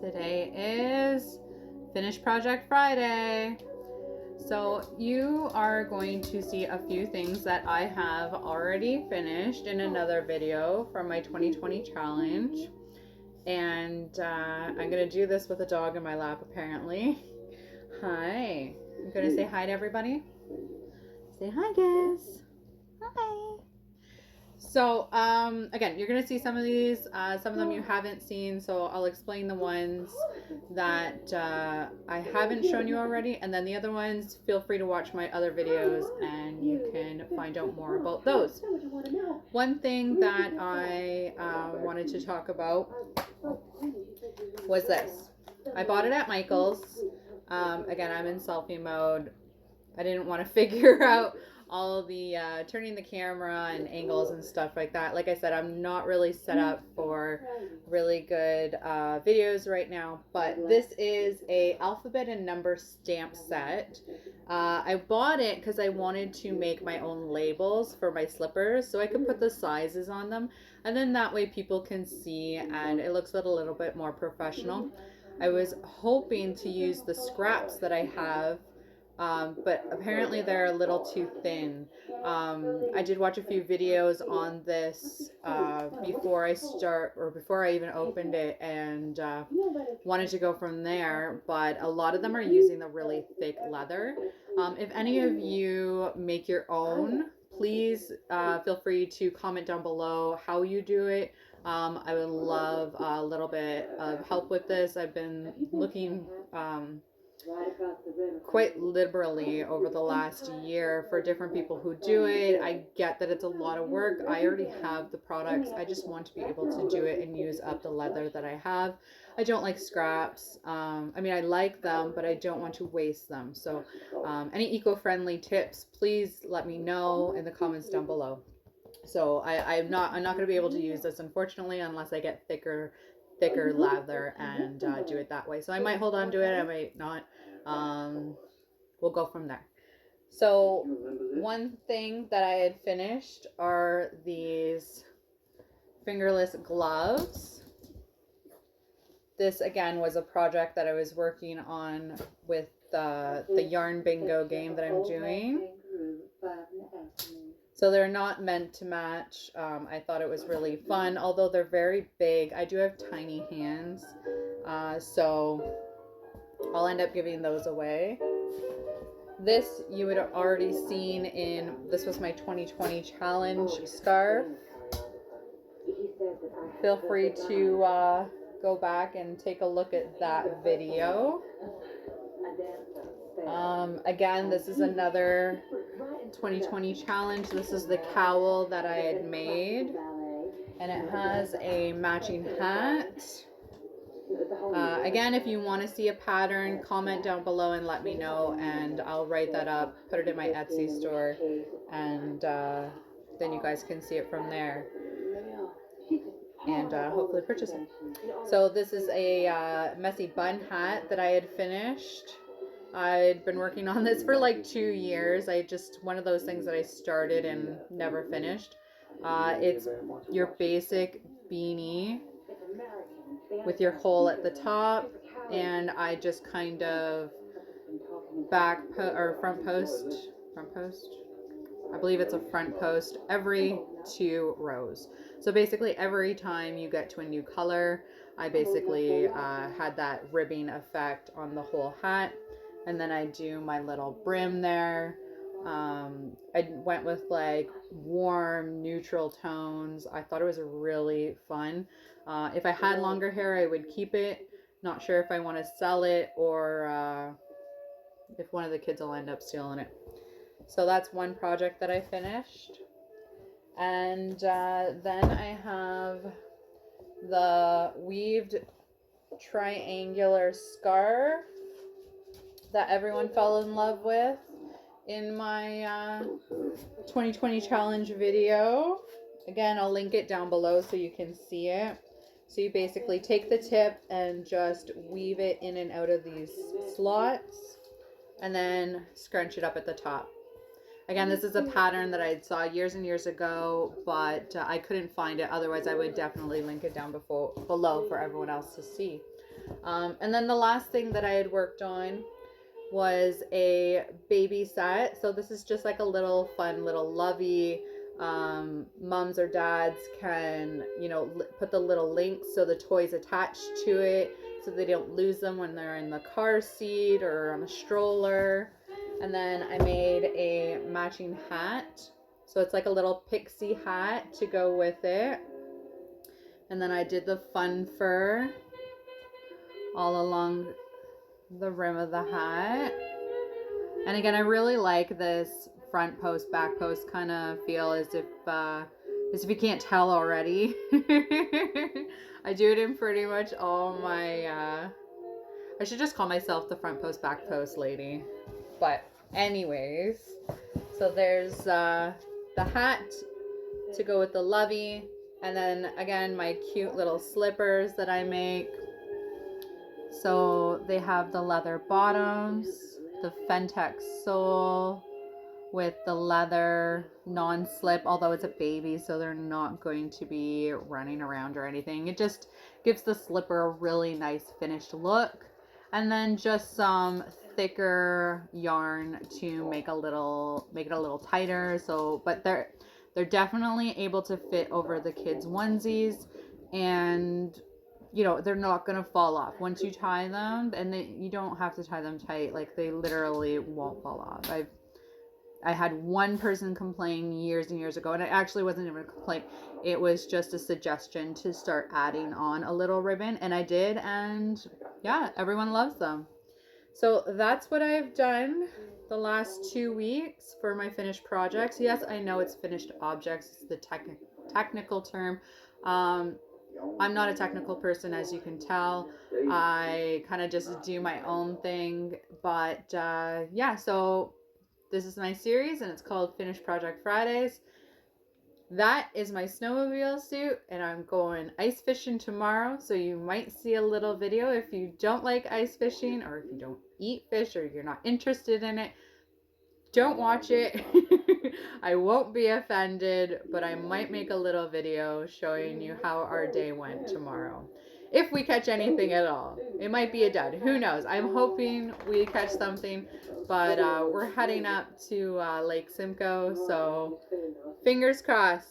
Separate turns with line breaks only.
Today is Finish Project Friday. So you are going to see a few things that I have already finished in another video from my 2020 challenge. And I'm going to do this with a dog in my lap apparently. Hi. I'm going to say hi to everybody. Say hi, guys. Hi. So, again, you're going to see some of these, some of them you haven't seen, so I'll explain the ones that I haven't shown you already, and then the other ones, feel free to watch my other videos and you can find out more about those. One thing that I wanted to talk about was this. I bought it at Michael's. Again, I'm in selfie mode. I didn't want to figure out all the turning the camera and angles and stuff like that. Like I said, I'm not really set up for really good videos right now, but this is a alphabet and number stamp set. I bought it because I wanted to make my own labels for my slippers so I could put the sizes on them, and then that way people can see and it looks a little bit more professional. I was hoping to use the scraps that I have, but apparently they're a little too thin. I did watch a few videos on this before I even opened it, and wanted to go from there, but a lot of them are using the really thick leather. If any of you make your own, please feel free to comment down below how you do it. I would love a little bit of help with this. I've been looking quite liberally over the last year for different people who do it. I get that it's a lot of work. I already have the products. I just want to be able to do it and use up the leather that I have. I don't like scraps. I mean, I like them, but I don't want to waste them. So any eco-friendly tips, please let me know in the comments down below. So I'm not going to be able to use this, unfortunately, unless I get thicker leather and do it that way. So I might hold on to it, I might not. We'll go from there. So one thing that I had finished are these fingerless gloves. This again was a project that I was working on with the yarn bingo game that I'm doing. So they're not meant to match. I thought it was really fun, although they're very big. I do have tiny hands, so I'll end up giving those away. This you would have already seen this was my 2020 challenge scarf. Feel free to go back and take a look at that video. Again, this is another 2020 challenge. This is the cowl that I had made, and it has a matching hat. Again, if you want to see a pattern, comment down below and let me know, and I'll write that up, put it in my Etsy store, and then you guys can see it from there and hopefully purchase it. So this is a messy bun hat that I had finished. I'd been working on this for like 2 years. One of those things that I started and never finished. It's your basic beanie with your hole at the top, and I just kind of front post, I believe it's a front post every 2 rows. So basically every time you get to a new color, I basically had that ribbing effect on the whole hat. And then I do my little brim there. I went with like warm neutral tones. I thought it was really fun. If I had longer hair, I would keep it. Not sure if I want to sell it or if one of the kids will end up stealing it. So that's one project that I finished. And then I have the weaved triangular scarf that everyone fell in love with in my 2020 challenge video. Again, I'll link it down below so you can see it. So you basically take the tip and just weave it in and out of these slots and then scrunch it up at the top. Again, this is a pattern that I saw years and years ago, but I couldn't find it. Otherwise, I would definitely link it down below for everyone else to see. And then the last thing that I had worked on was a baby set. So this is just like a little fun, little lovey. Moms or dads can, put the little links so the toys attached to it so they don't lose them when they're in the car seat or on a stroller. And then I made a matching hat. So it's like a little pixie hat to go with it. And then I did the fun fur all along the rim of the hat. And again, I really like this front post, back post kind of feel, as if you can't tell already. I do it in pretty much all my, I should just call myself the front post, back post lady. But anyways, so there's the hat to go with the lovey. And then again, my cute little slippers that I make. So they have the leather bottoms, the Fentex sole with the leather non-slip, although it's a baby, so they're not going to be running around or anything. It just gives the slipper a really nice finished look. And then just some thicker yarn to make it a little tighter. So, but they're definitely able to fit over the kids' onesies, and they're not going to fall off once you tie them, and you don't have to tie them tight. Like, they literally won't fall off. I had one person complain years and years ago, and it actually wasn't even a complaint. It was just a suggestion to start adding on a little ribbon, and I did, and yeah, everyone loves them. So that's what I've done the last 2 weeks for my finished projects. Yes, I know it's finished objects. It's the technical term. I'm not a technical person, as you can tell. I kind of just do my own thing. But yeah, so this is my series, and it's called Finished Project Fridays. That is my snowmobile suit, and I'm going ice fishing tomorrow, so you might see a little video. If you don't like ice fishing, or if you don't eat fish, or you're not interested in it, don't watch it. I won't be offended, but I might make a little video showing you how our day went tomorrow. If we catch anything at all. It might be a dud. Who knows? I'm hoping we catch something, but we're heading up to Lake Simcoe, so fingers crossed.